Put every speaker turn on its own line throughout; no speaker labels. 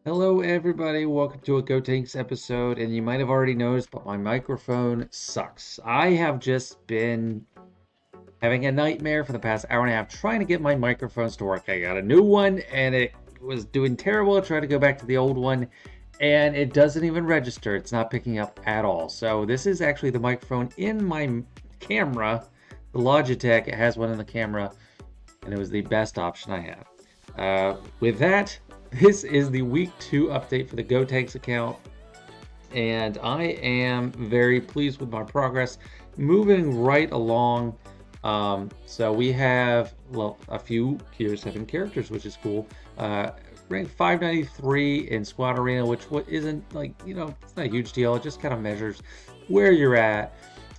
Hello, everybody. Welcome to a Gotenks episode. And you might have already noticed, but my microphone sucks. I have just been having a nightmare for the past hour and a half trying to get my microphones to work. I got a new one and it was doing terrible. I tried to go back to the old one and it doesn't even register. It's not picking up at all. So, this is actually the microphone in my camera. The Logitech, it has one in the camera, and it was the best option I had. With that, this is the week 2 update for the Gotenks account, and I am very pleased with my progress. Moving right along. So we have, well, a few Gear 7 characters, which is cool. Rank 593 in Squad Arena, which isn't like, it's not a huge deal. It just kind of measures where you're at.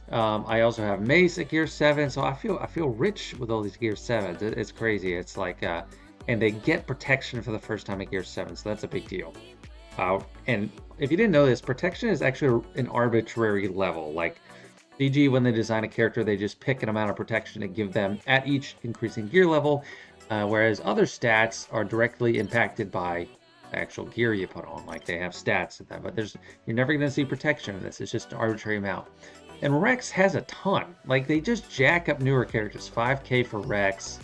I also have Mace at Gear 7, so I feel rich with all these Gear 7s. It's crazy. It's like, and they get protection for the first time at Gear 7, so that's a big deal. And if you didn't know this, protection is actually an arbitrary level. Like DG, when they design a character, they just pick an amount of protection to give them at each increasing gear level, whereas other stats are directly impacted by the actual gear you put on. Like they have stats at that, but you're never going to see protection in this. It's just an arbitrary amount. And Rex has a ton. Like they just jack up newer characters. 5k for Rex.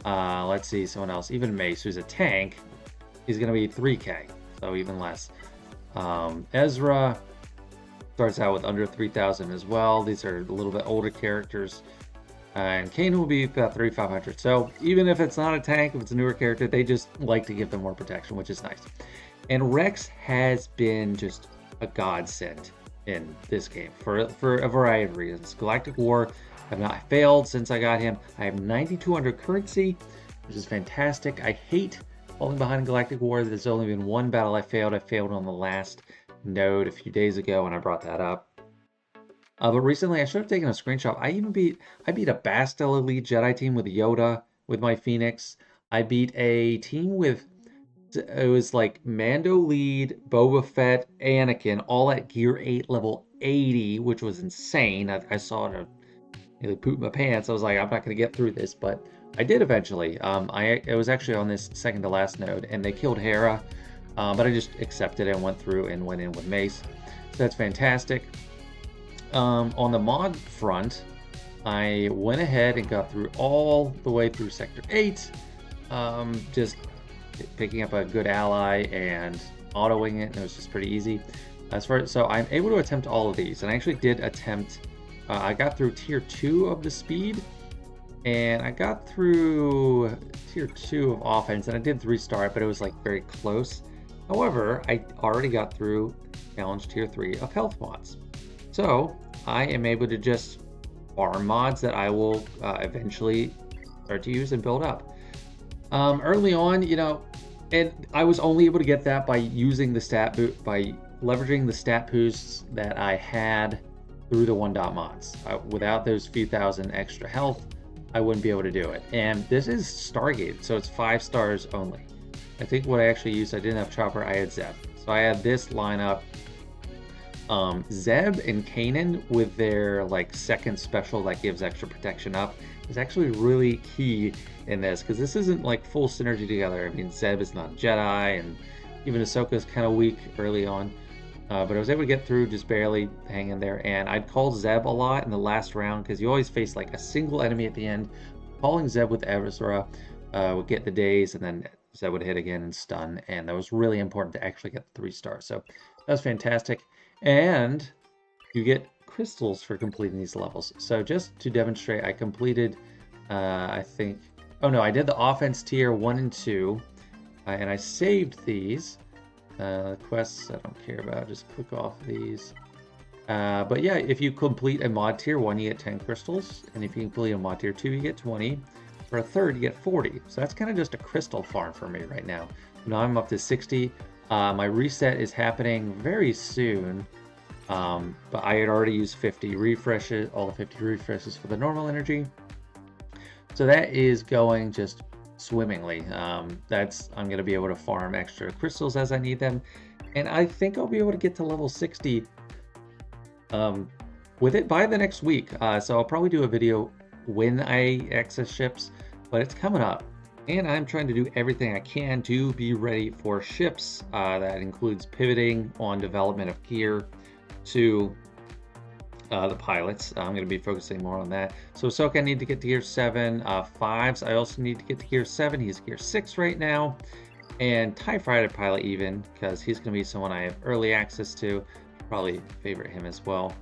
Let's see, someone else. Even Mace, who's a tank, he's going to be 3k, so even less. Ezra starts out with under 3,000 as well. These are a little bit older characters. And Kane will be about 3,500. So even if it's not a tank, if it's a newer character, they just like to give them more protection, which is nice. And Rex has been just a godsend in this game for a variety of reasons. Galactic War have not failed since I got him. I have 9,200 currency, which is fantastic. I hate falling behind in Galactic War. There's only been one battle I failed. I failed on the last node a few days ago, and I brought that up. But recently, I should have taken a screenshot. I beat a Bastille Elite Jedi team with Yoda with my Phoenix. I beat a team with, it was like Mando lead, Boba Fett, Anakin, all at Gear 8 level 80, which was insane. I saw it nearly pooped my pants. I was like, I'm not going to get through this, but I did eventually. I was actually on this second to last node, and they killed Hera, but I just accepted it and went through and went in with Mace. So that's fantastic. On the mod front, I went ahead and got through all the way through Sector 8, just picking up a good ally and autoing it, and it was just pretty easy. So I'm able to attempt all of these, and I actually did attempt. I got through tier 2 of the speed, and I got through tier 2 of offense, and I did 3-star, but it was like very close. However, I already got through challenge tier 3 of health mods. So I am able to just farm mods that I will eventually start to use and build up. Early on, and I was only able to get that by using the by leveraging the stat boosts that I had through the 1-dot mods. Without those few thousand extra health, I wouldn't be able to do it. And this is Stargate, so it's 5 stars only. I think what I actually used, I didn't have Chopper, I had Zeb. So I had this lineup. Zeb and Kanan with their like second special that gives extra protection up is actually really key in this, because this isn't like full synergy together. I mean, Zeb is not Jedi, and even Ahsoka is kind of weak early on. But I was able to get through just barely, hang in there. And I'd call Zeb a lot in the last round, because you always face like a single enemy at the end. Calling Zeb with Ezra would get the days, and then Zeb would hit again and stun. And that was really important to actually get the 3 stars. So that was fantastic. And you get crystals for completing these levels. So just to demonstrate, I completed, I think, oh no, I did the offense tier 1 and 2. And I saved these. Quests I don't care about, just click off these. But yeah, if you complete a mod tier 1, you get 10 crystals, and if you complete a mod tier 2, you get 20. For a third, you get 40. So that's kind of just a crystal farm for me right now. Now I'm up to 60. My reset is happening very soon, but I had already used 50 refreshes, all the 50 refreshes for the normal energy. So that is going just swimmingly. I'm going to be able to farm extra crystals as I need them, and I think I'll be able to get to level 60 with it by the next week. So I'll probably do a video when I access ships, but it's coming up. And I'm trying to do everything I can to be ready for ships. That includes pivoting on development of gear to the pilots. I'm going to be focusing more on that. So Ahsoka, I need to get to gear 7. Fives, I also need to get to gear 7. He's gear 6 right now. And TIE Fighter pilot even, because he's going to be someone I have early access to. Probably favorite him as well.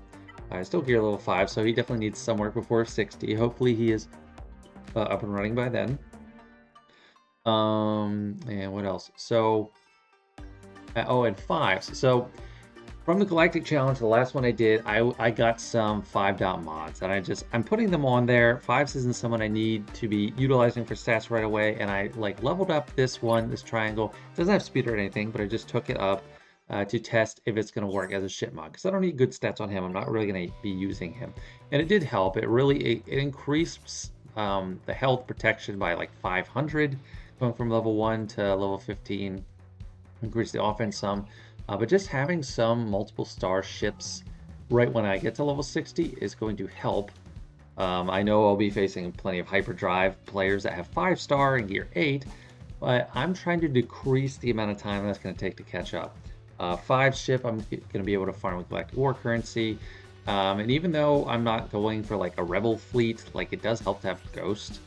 Still gear level 5, so he definitely needs some work before 60. Hopefully he is up and running by then. And what else? So, oh, and 5s. So from the Galactic Challenge, the last one I did, I got some 5-dot mods, and I'm putting them on there. 5s isn't someone I need to be utilizing for stats right away, and I like leveled up this one, this triangle. It doesn't have speed or anything, but I just took it up to test if it's going to work as a ship mod, because I don't need good stats on him. I'm not really going to be using him, and it did help. It increased the health protection by like 500, going from level 1 to level 15. Increased the offense some. But just having some multiple star ships right when I get to level 60 is going to help. I know I'll be facing plenty of hyperdrive players that have 5-star in gear 8, but I'm trying to decrease the amount of time that's going to take to catch up. 5 ship, I'm going to be able to farm with Galactic War currency. And even though I'm not going for like a rebel fleet, like it does help to have Ghost.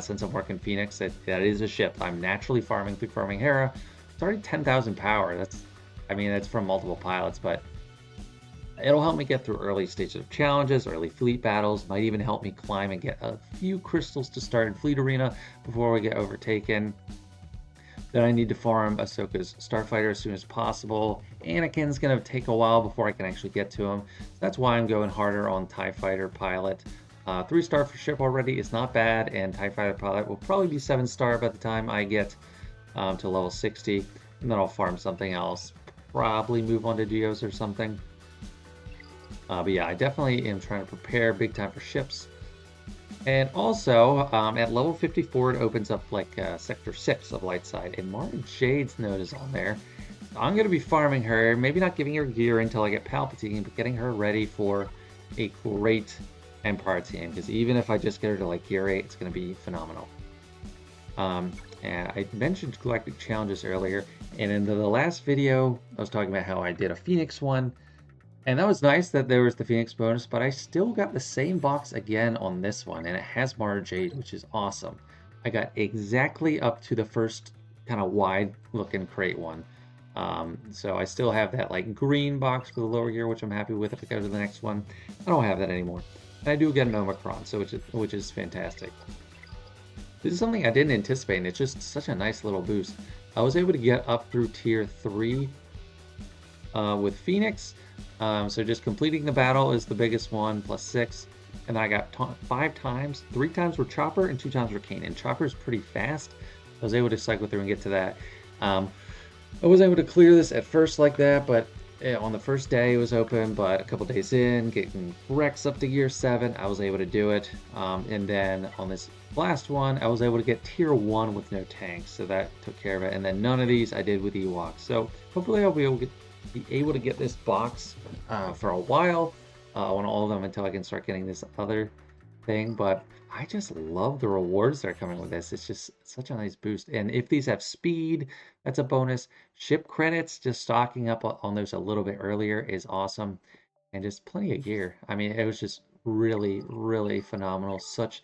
Since I'm working Phoenix, that is a ship I'm naturally farming through farming Hera. It's already 10,000 power. That's from multiple pilots, but it'll help me get through early stages of challenges, early fleet battles, might even help me climb and get a few crystals to start in Fleet Arena before we get overtaken. Then I need to farm Ahsoka's Starfighter as soon as possible. Anakin's going to take a while before I can actually get to him. So that's why I'm going harder on TIE Fighter pilot. 3-star for ship already is not bad, and TIE Fighter pilot will probably be 7-star by the time I get to level 60. And then I'll farm something else. Probably move on to Geos or something. But yeah, I definitely am trying to prepare big time for ships. And also, at level 54, it opens up like Sector 6 of Lightside, and Mara Jade's node is on there. So I'm going to be farming her, maybe not giving her gear until I get Palpatine, but getting her ready for a great Empire team, because even if I just get her to like gear 8, it's going to be phenomenal. And I mentioned Galactic Challenges earlier, and in the last video, I was talking about how I did a Phoenix one, and that was nice that there was the Phoenix bonus, but I still got the same box again on this one, and it has Mara Jade, which is awesome. I got exactly up to the first kind of wide-looking crate one. So I still have that like green box for the lower gear, which I'm happy with if I go to the next one. I don't have that anymore. And I do get an Omicron, so which is fantastic. This is something I didn't anticipate, and it's just such a nice little boost. I was able to get up through tier 3 with Phoenix. So just completing the battle is the biggest one, plus 6. And I got 5 times. 3 times were Chopper and 2 times were Kanan. Chopper is pretty fast. I was able to cycle through and get to that. I was able to clear this at first like that, but on the first day it was open, but a couple days in, getting Rex up to gear 7, I was able to do it. And then on this last one, I was able to get tier 1 with no tanks, so that took care of it. And then none of these I did with Ewoks. So hopefully I'll be able to get this box for a while on all of them until I can start getting this other thing. But I just love the rewards that are coming with this. It's just such a nice boost. And if these have speed, that's a bonus. Ship credits, just stocking up on those a little bit earlier is awesome. And just plenty of gear. I mean, it was just really, really phenomenal. Such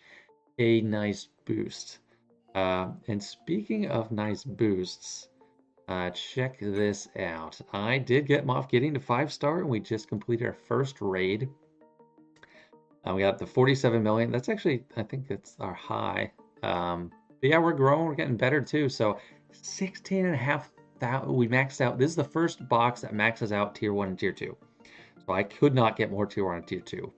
a nice boost. And speaking of nice boosts, check this out. I did get Moff Gideon to 5-star, and we just completed our first raid. We got the 47 million. That's actually, I think that's our high. But yeah, we're growing. We're getting better too. So 16,500. We maxed out. This is the first box that maxes out tier 1 and tier 2. So I could not get more tier 1 and tier 2.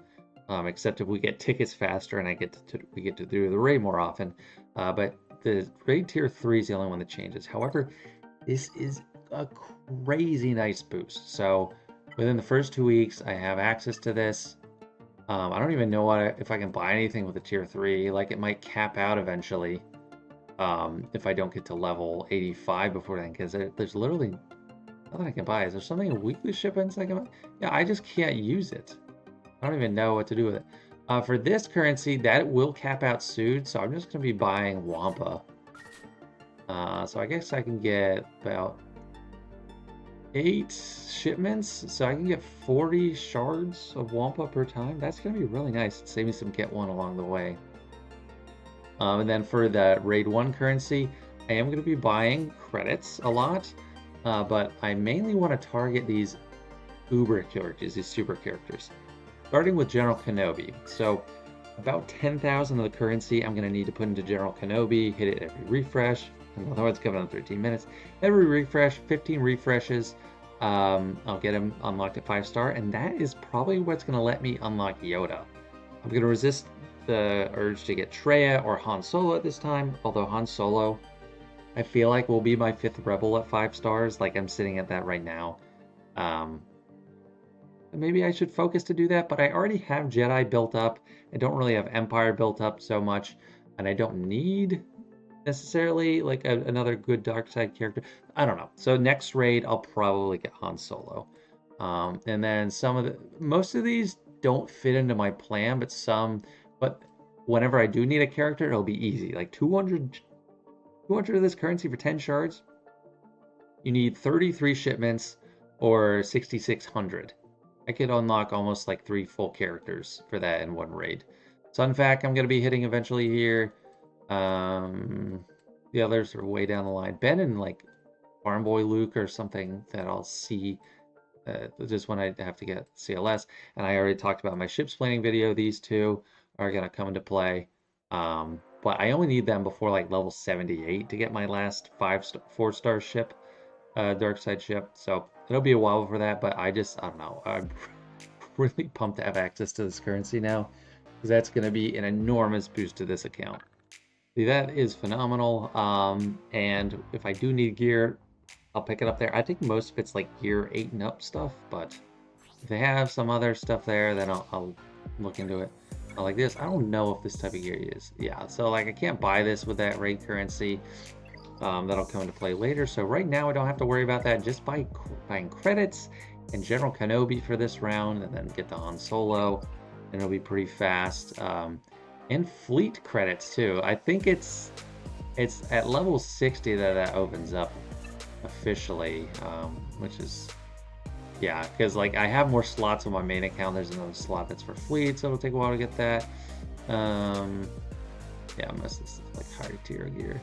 Except if we get tickets faster and we get to do the raid more often. But the raid tier 3 is the only one that changes. However, this is a crazy nice boost. So within the first 2 weeks, I have access to this. I don't even know if I can buy anything with a tier 3. Like, it might cap out eventually if I don't get to level 85 before then, because there's literally nothing I can buy. Is there something in weekly shipments I can buy? Yeah, I just can't use it. I don't even know what to do with it. For this currency, that will cap out soon, so I'm just going to be buying Wampa So I guess I can get about 8 shipments, so I can get 40 shards of Wampa per time. That's gonna be really nice. Save me some get one along the way. And then for the Raid 1 currency, I am going to be buying credits a lot, but I mainly want to target these uber characters, these super characters. Starting with General Kenobi. So about 10,000 of the currency I'm going to need to put into General Kenobi, hit it every refresh. Otherwise, it's coming in 13 minutes. Every refresh, 15 refreshes, I'll get him unlocked at 5-star, and that is probably what's going to let me unlock Yoda. I'm going to resist the urge to get Traya or Han Solo at this time, although Han Solo, I feel like, will be my 5th rebel at 5 stars. Like, I'm sitting at that right now. Maybe I should focus to do that, but I already have Jedi built up. I don't really have Empire built up so much, and I don't need necessarily like another good dark side character. I don't know. So next raid, I'll probably get Han Solo. And then most of these don't fit into my plan, but whenever I do need a character, it'll be easy. Like 200 of this currency for 10 shards, you need 33 shipments or 6,600. I could unlock almost like 3 full characters for that in one raid. Sun Fac I'm going to be hitting eventually here. The others are way down the line. Ben and like Farm Boy Luke or something that I'll see just when I have to get CLS. And I already talked about my ships planning video. These two are going to come into play. But I only need them before like level 78 to get my last 4-star ship, dark side ship. So it'll be a while before that, but I don't know. I'm really pumped to have access to this currency now, because that's going to be an enormous boost to this account. See, that is phenomenal. And if I do need gear, I'll pick it up there. I think most of it's like gear 8 and up stuff, but if they have some other stuff there, then I'll look into it. Like this, I don't know if this type of gear is. Yeah, so like I can't buy this with that raid currency. That'll come into play later. So right now I don't have to worry about that. Just buying credits and General Kenobi for this round, and then get the Han Solo, and it'll be pretty fast. And fleet credits too. I think it's at level 60 that opens up officially, which is, yeah, because like I have more slots on my main account. There's another slot that's for fleet, so it'll take a while to get that. Yeah, most of this is like higher tier gear.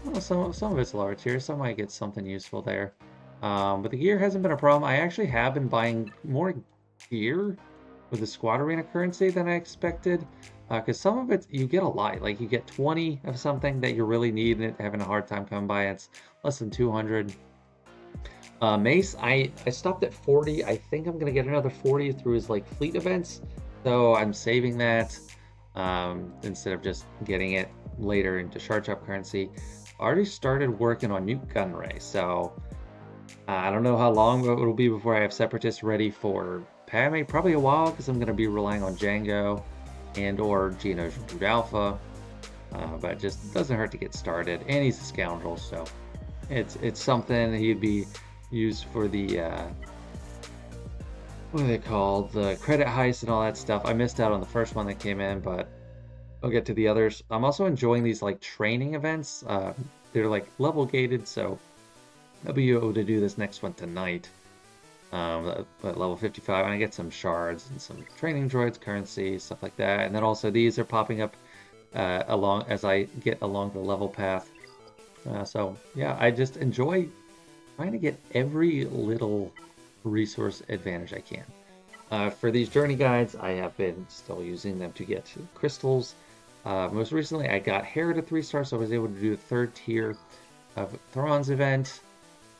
Well, some of it's lower tier, some might get something useful there. But the gear hasn't been a problem. I actually have been buying more gear with the squad arena currency than I expected, because some of it you get a lot. Like you get 20 of something that you really need and having a hard time coming by. It's less than 200. Mace, I stopped at 40. I think I'm gonna get another 40 through his like fleet events, so I'm saving that instead of just getting it later into shard shop currency. I already started working on Nute Gunray, so I don't know how long it'll be before I have Separatists ready for Padme. Probably a while, because I'm going to be relying on Django and or Geonosis Brood Alpha. But it just doesn't hurt to get started. And he's a scoundrel, so it's something he'd be used for the what are they called? The credit heist and all that stuff. I missed out on the first one that came in, but I'll get to the others. I'm also enjoying these like training events. They're like level gated, so I'll be able to do this next one tonight. At level 55, and I get some shards and some training droids currency, stuff like that. And then also these are popping up along as I get along the level path. So yeah, I just enjoy trying to get every little resource advantage I can. For these journey guides, I have been still using them to get crystals. Most recently, I got Hair to 3-star, so I was able to do the 3rd tier of Thrawn's event.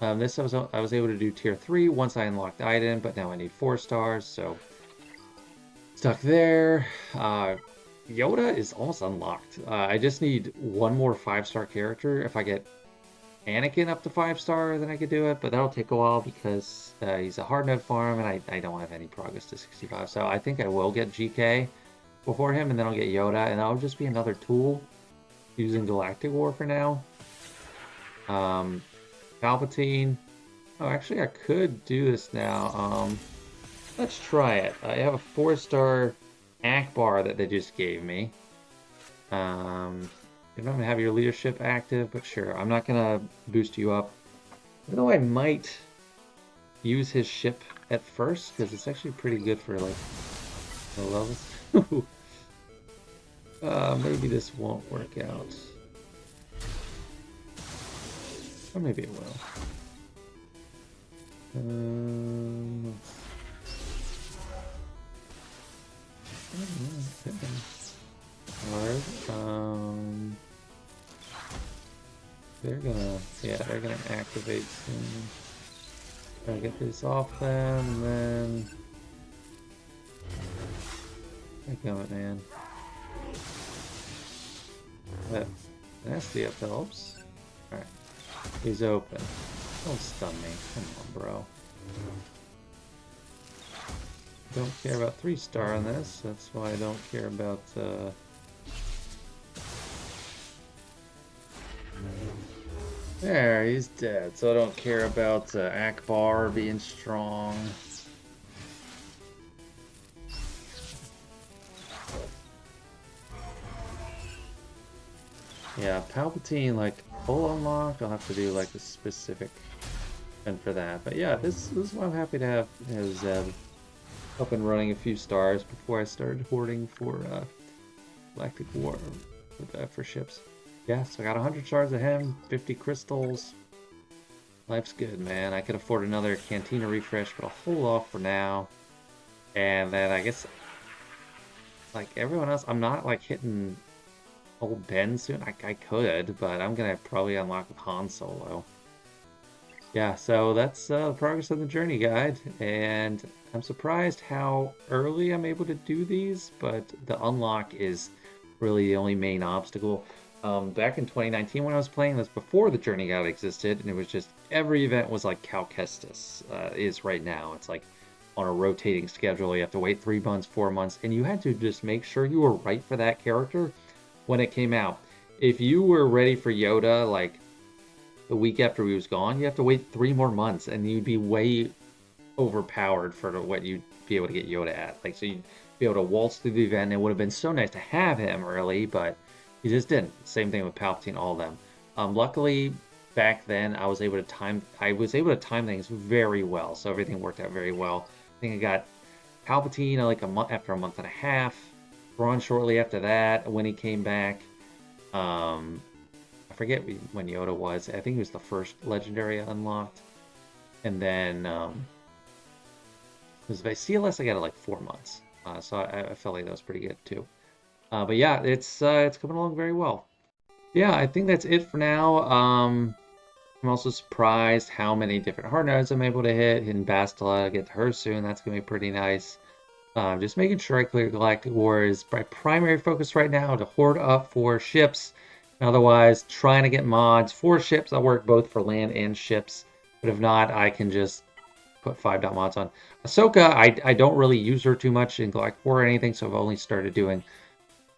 I was able to do tier 3 once I unlocked Iden, but now I need 4 stars, so stuck there. Yoda is almost unlocked. I just need one more 5-star character. If I get Anakin up to 5-star, then I could do it, but that'll take a while because he's a hard node farm, and I don't have any progress to 65. So I think I will get GK before him, and then I'll get Yoda, and that'll just be another tool using Galactic War for now. Palpatine. Oh, actually, I could do this now. Let's try it. I have a 4-star Akbar that they just gave me. You don't have your leadership active, but sure, I'm not gonna boost you up. Even though I might use his ship at first, because it's actually pretty good for like the levels. Maybe this won't work out. Or maybe it will. Hard. They're gonna activate soon. Try to get this off them, and then it, man. That nasty up helps. Alright. He's open. Don't stun me. Come on, bro. Don't care about 3-star on this. That's why I don't care about There, he's dead. So I don't care about Akbar being strong. Yeah, Palpatine, like, full unlock, I'll have to do, like, a specific event for that. But yeah, this is why I'm happy to have Zeb up and running a few stars before I started hoarding for Galactic War for ships. Yeah, so I got 100 shards of him, 50 crystals. Life's good, man. I could afford another Cantina refresh, but I'll hold off for now. And then I guess, like everyone else, I'm not like hitting Old Ben soon. I could, but I'm gonna probably unlock with Han Solo. Yeah, so that's the progress of the journey guide, and I'm surprised how early I'm able to do these, but the unlock is really the only main obstacle. Back in 2019 when I was playing this, before the journey guide existed, and it was just every event was like Cal Kestis is right now. It's like on a rotating schedule. You have to wait 3 months, 4 months, and you had to just make sure you were right for that character when it came out. If you were ready for Yoda like the week after he was gone, you have to wait 3 more months, and you'd be way overpowered for what you'd be able to get Yoda at. Like, so you'd be able to waltz through the event. It would have been so nice to have him early, but you just didn't. Same thing with Palpatine, all of them. Luckily, back then I was able to time things very well, so everything worked out very well. I think I got Palpatine like after a month and a half. Thrawn shortly after that when he came back. I forget when Yoda was. I think he was the first legendary unlocked. And then because by CLS I got it like 4 months. So I felt like that was pretty good too. But yeah, it's coming along very well. Yeah, I think that's it for now. I'm also surprised how many different hard nodes I'm able to hit. Hitting Bastila, get to her soon. That's gonna be pretty nice. Just making sure I clear Galactic War is my primary focus right now, to hoard up for ships. Otherwise, trying to get mods for ships. I'll work both for land and ships. But if not, I can just put 5 mods on. Ahsoka, I don't really use her too much in Galactic War or anything, so I've only started doing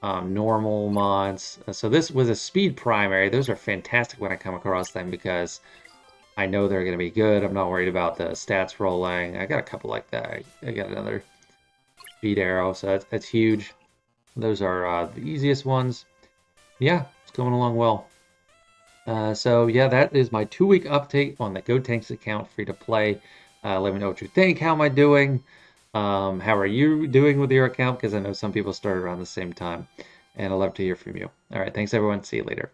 normal mods. So this was a speed primary. Those are fantastic when I come across them because I know they're going to be good. I'm not worried about the stats rolling. I got a couple like that. I got another speed arrow, so that's huge. Those are the easiest ones. Yeah, it's going along well. So yeah, that is my 2-week update on the Gotenks account, free to play. Let me know what you think. How am I doing? How are you doing with your account? Because I know some people started around the same time, and I'd love to hear from you. All right, thanks everyone. See you later.